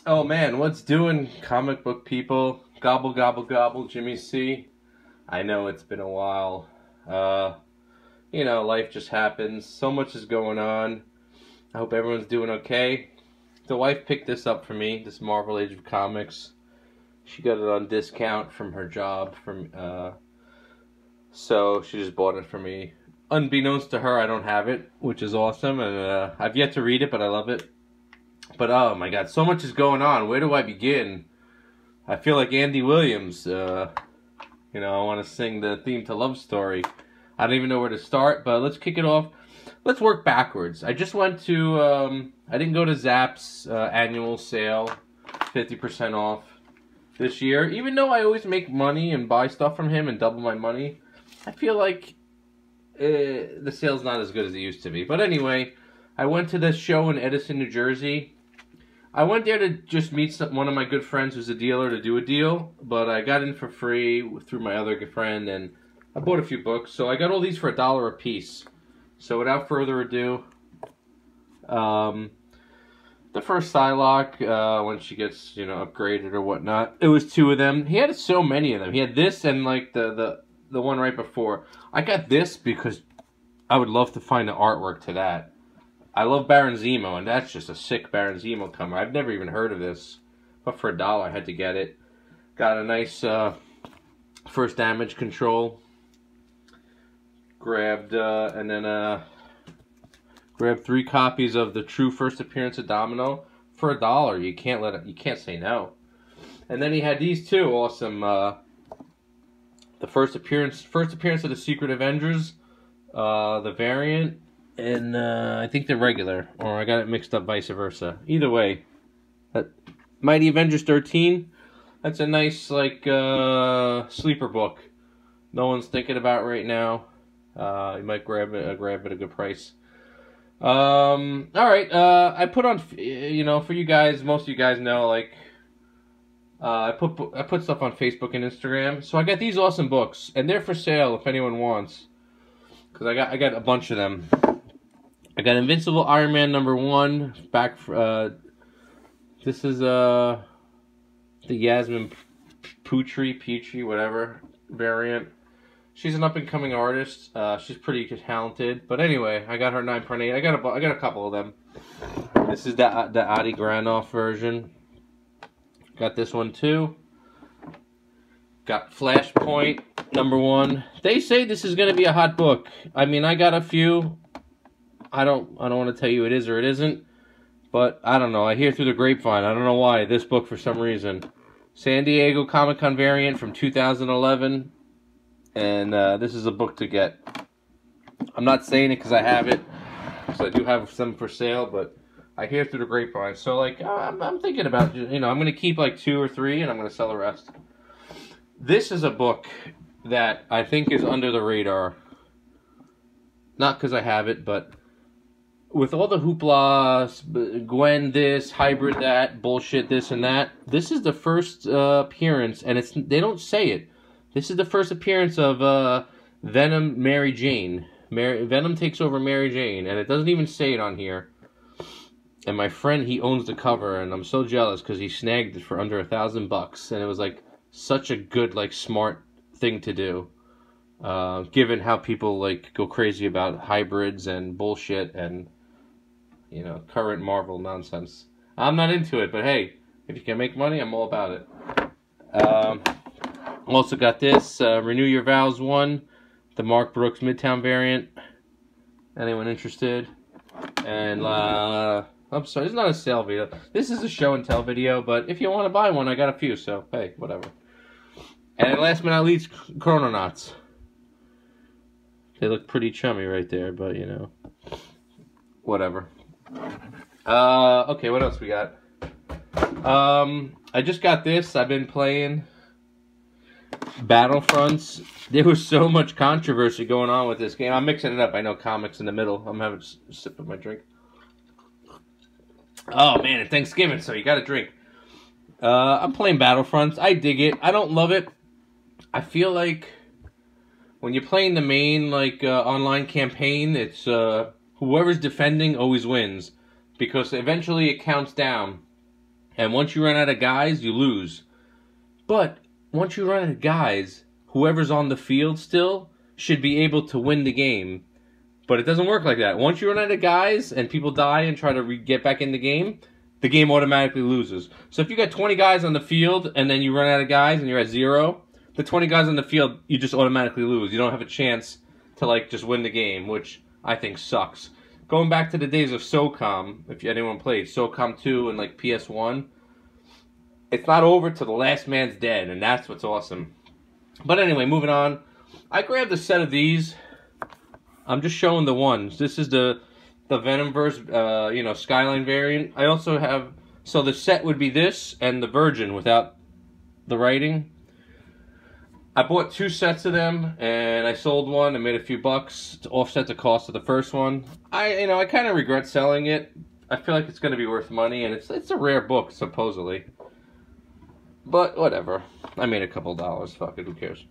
Oh man, what's doing, comic book people? Gobble, gobble, gobble, Jimmy C. I know it's been a while. Uh, life just happens. So much is going on. I hope everyone's doing okay. The wife picked this up for me, this Marvel Age of Comics. She got it on discount from her job, so she just bought it for me. Unbeknownst to her, I don't have it, which is awesome, and I've yet to read it, but I love it. But oh my god, so much is going on. Where do I begin? I feel like Andy Williams. I want to sing the theme to Love Story. I don't even know where to start, but let's kick it off. Let's work backwards. I just went to, I didn't go to Zapp's annual sale, 50% off this year. Even though I always make money and buy stuff from him and double my money, I feel like the sale's not as good as it used to be. But anyway, I went to this show in Edison, New Jersey. I went there to just meet one of my good friends who's a dealer to do a deal, but I got in for free through my other good friend, and I bought a few books. So I got all these for $1 a piece. So without further ado, the first Psylocke, when she gets, upgraded or whatnot, it was two of them. He had so many of them. He had this and like the one right before. I got this because I would love to find the artwork to that. I love Baron Zemo, and that's just a sick Baron Zemo cover. I've never even heard of this, but for $1 I had to get it. Got a nice first damage control. Grabbed grabbed 3 copies of the true first appearance of Domino for $1. You can't say no. And then he had these two awesome. The first appearance of the Secret Avengers, the variant. And I think they're regular, or I got it mixed up vice versa. Either way, Mighty Avengers 13, that's a nice, sleeper book. No one's thinking about right now. You might grab it at a good price. Alright, I put on, for you guys, most of you guys know, I put stuff on Facebook and Instagram. So I got these awesome books, and they're for sale if anyone wants. Because I got a bunch of them. I got Invincible Iron Man #1 back. This is the Yasmin Petrie, whatever variant. She's an up and coming artist. She's pretty talented. But anyway, I got her 9.8. I got a couple of them. This is the Adi Granoff version. Got this one too. Got Flashpoint #1. They say this is gonna be a hot book. I mean, I got a few. I don't want to tell you it is or it isn't, but I don't know. I hear through the grapevine. I don't know why. This book, for some reason. San Diego Comic-Con variant from 2011, and this is a book to get. I'm not saying it because I have it, because I do have some for sale, but I hear through the grapevine. So, I'm thinking about, I'm going to keep 2 or 3, and I'm going to sell the rest. This is a book that I think is under the radar. Not because I have it, but with all the hoopla, Gwen this, hybrid that, bullshit this and that, this is the first appearance, and they don't say it. This is the first appearance of Venom Mary Jane. Venom takes over Mary Jane, and it doesn't even say it on here. And my friend, he owns the cover, and I'm so jealous because he snagged it for under $1,000, and it was such a good, smart thing to do. Given how people go crazy about hybrids and bullshit and current Marvel nonsense. I'm not into it, but hey, if you can make money, I'm all about it. Also got this Renew Your Vows 1, the Mark Brooks Midtown variant. Anyone interested? And I'm sorry, it's not a sale video. This is a show and tell video, but if you want to buy one, I got a few, so hey, whatever. And last but not least, Chrononauts. They look pretty chummy right there, but whatever. Okay, what else we got? I just got this. I've been playing Battlefronts. There was so much controversy going on with this game. I'm mixing it up. I know comics in the middle. I'm having a sip of my drink. Oh man, it's Thanksgiving, so you gotta drink. I'm playing Battlefronts. I dig it. I don't love it. I feel like when you're playing the main online campaign, it's whoever's defending always wins, because eventually it counts down, And once you run out of guys, you lose. But once you run out of guys, whoever's on the field still should be able to win the game. But it doesn't work like that. Once you run out of guys and people die and try to get back in the game automatically loses. So if you got 20 guys on the field and then you run out of guys and you're at 0, the 20 guys on the field, you just automatically lose. You don't have a chance to, like, just win the game, which I think sucks. Going back to the days of SOCOM, if anyone played SOCOM 2 and, like, PS1, it's not over till the last man's dead, and that's what's awesome. But anyway, moving on. I grabbed a set of these. I'm just showing the ones. This is the Venomverse, Skyline variant. I also have, so the set would be this and the Virgin without the writing. I bought 2 sets of them, and I sold one and made a few bucks to offset the cost of the first one. I kind of regret selling it. I feel like it's going to be worth money, and it's a rare book, supposedly. But whatever. I made a couple dollars. Fuck it, who cares?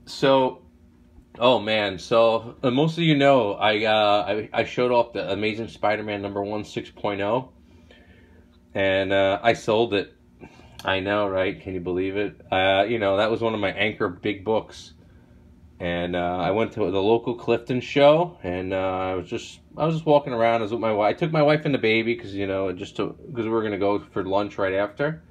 So, oh man. So most of you know, I showed off the Amazing Spider-Man #1 6.0, and I sold it. I know, right? Can you believe it? That was one of my anchor big books, and I went to the local Clifton show, and I was just walking around. I was with my wife. I took my wife and the baby because because we were gonna go for lunch right after.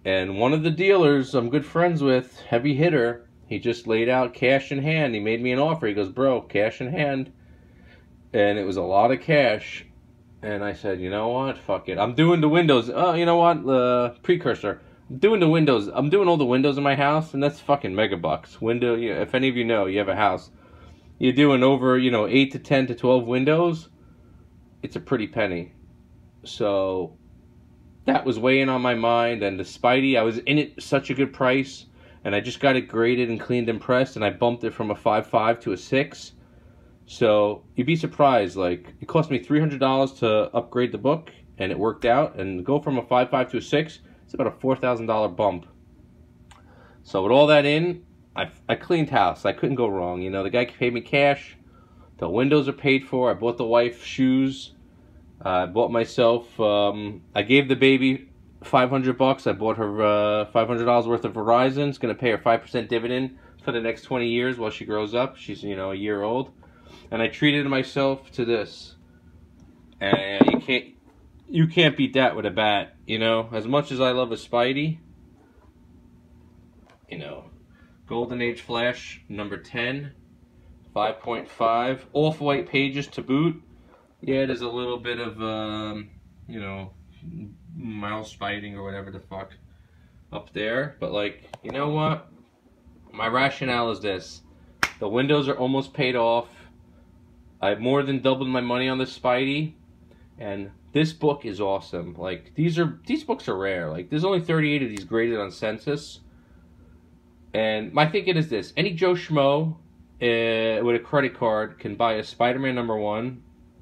And one of the dealers I'm good friends with, heavy hitter, he just laid out cash in hand. He made me an offer. He goes, bro, cash in hand. And it was a lot of cash. And I said, you know what? Fuck it. I'm doing the windows. Oh, you know what? Precursor. I'm doing the windows. I'm doing all the windows in my house, and that's fucking megabucks. If any of you know, you have a house. You're doing over, 8 to 10 to 12 windows. It's a pretty penny. So that was weighing on my mind, and the Spidey, I was in it such a good price, and I just got it graded and cleaned and pressed, and I bumped it from a 5.5 to a 6. So you'd be surprised, like, it cost me $300 to upgrade the book, and it worked out, and go from a 5.5 to a 6, it's about a $4,000 bump. So with all that in, I cleaned house. I couldn't go wrong. The guy paid me cash, the windows are paid for, I bought the wife shoes, I bought myself, I gave the baby $500. I bought her $500 worth of Verizon. It's going to pay her 5% dividend for the next 20 years while she grows up. She's, a year old. And I treated myself to this. And you can't beat that with a bat, As much as I love a Spidey, Golden Age Flash #10, 5.5, off-white pages to boot. Yeah, there's a little bit of, mouse fighting or whatever the fuck up there. But, like, you know what? My rationale is this. The windows are almost paid off. I've more than doubled my money on the Spidey. And this book is awesome. Like, these books are rare. Like, there's only 38 of these graded on census. And my thinking is this. Any Joe Schmo with a credit card can buy a Spider-Man #1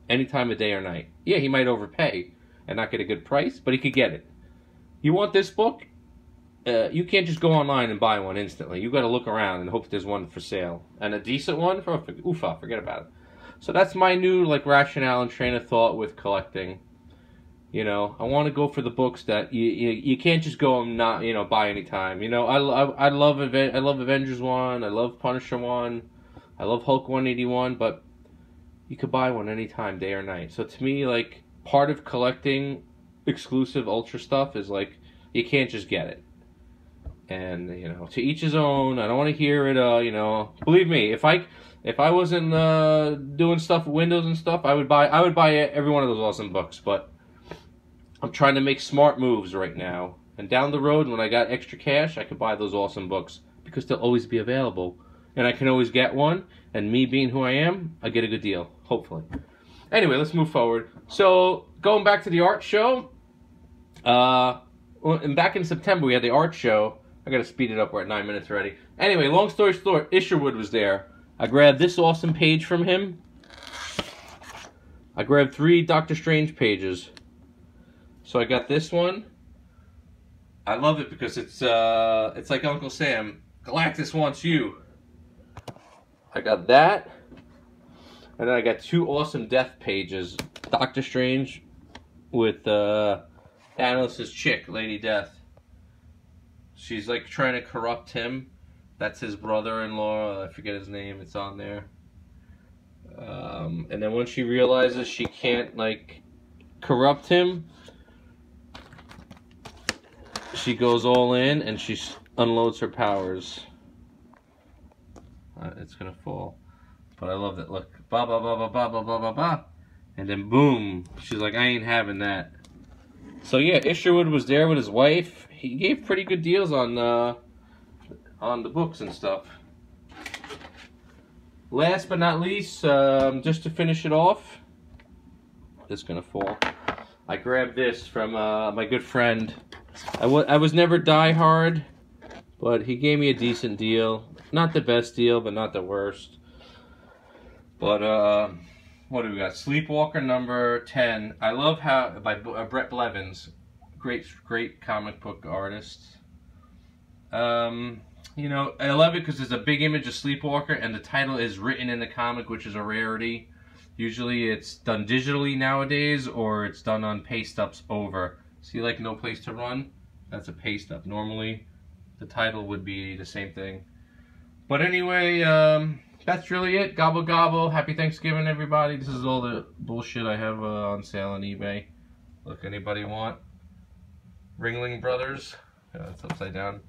any time of day or night. Yeah, he might overpay and not get a good price, but he could get it. You want this book? You can't just go online and buy one instantly. You got to look around and hope there's one for sale. And a decent one? Forget about it. So that's my new rationale and train of thought with collecting. I want to go for the books that you can't just go and not buy anytime. I love Avengers 1, I love Punisher 1, I love Hulk 181, but you could buy one anytime, day or night. So to me, part of collecting exclusive ultra stuff is you can't just get it. And to each his own. I don't want to hear it. Believe me, if I wasn't doing stuff with Windows and stuff, I would buy every one of those awesome books. But I'm trying to make smart moves right now. And down the road, when I got extra cash, I could buy those awesome books because they'll always be available, and I can always get one. And me being who I am, I get a good deal, hopefully. Anyway, let's move forward. So, going back to the art show, and back in September we had the art show. I gotta speed it up, we're at 9 minutes already. Anyway, long story short, Isherwood was there. I grabbed this awesome page from him. I grabbed 3 Doctor Strange pages. So I got this one. I love it because it's like Uncle Sam. Galactus wants you. I got that. And then I got 2 awesome death pages. Doctor Strange with Thanos' chick, Lady Death. She's like trying to corrupt him. That's his brother-in-law. I forget his name. It's on there. And then when she realizes she can't like corrupt him, she goes all in and she unloads her powers. It's gonna fall, but I love that. Look, ba ba ba ba ba ba ba ba ba, and then boom, she's like, I ain't having that. So yeah, Isherwood was there with his wife. He gave pretty good deals on the books and stuff. Last but not least, just to finish it off, it's gonna fall. I grabbed this from my good friend. I was never die hard, but he gave me a decent deal. Not the best deal, but not the worst. But what do we got? Sleepwalker number 10. I love how by Brett Blevins, great comic book artist. You know, I love it because there's a big image of Sleepwalker, and the title is written in the comic, which is a rarity. Usually it's done digitally nowadays, or it's done on paste ups over. See, like No Place to Run? That's a paste up. Normally, the title would be the same thing. But anyway, that's really it. Gobble gobble. Happy Thanksgiving, everybody. This is all the bullshit I have on sale on eBay. Look, anybody want? Ringling Brothers. Yeah, it's upside down.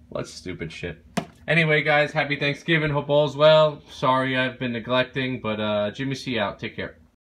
What stupid shit. Anyway, guys, happy Thanksgiving. Hope all's well. Sorry I've been neglecting, but Jimmy C out. Take care.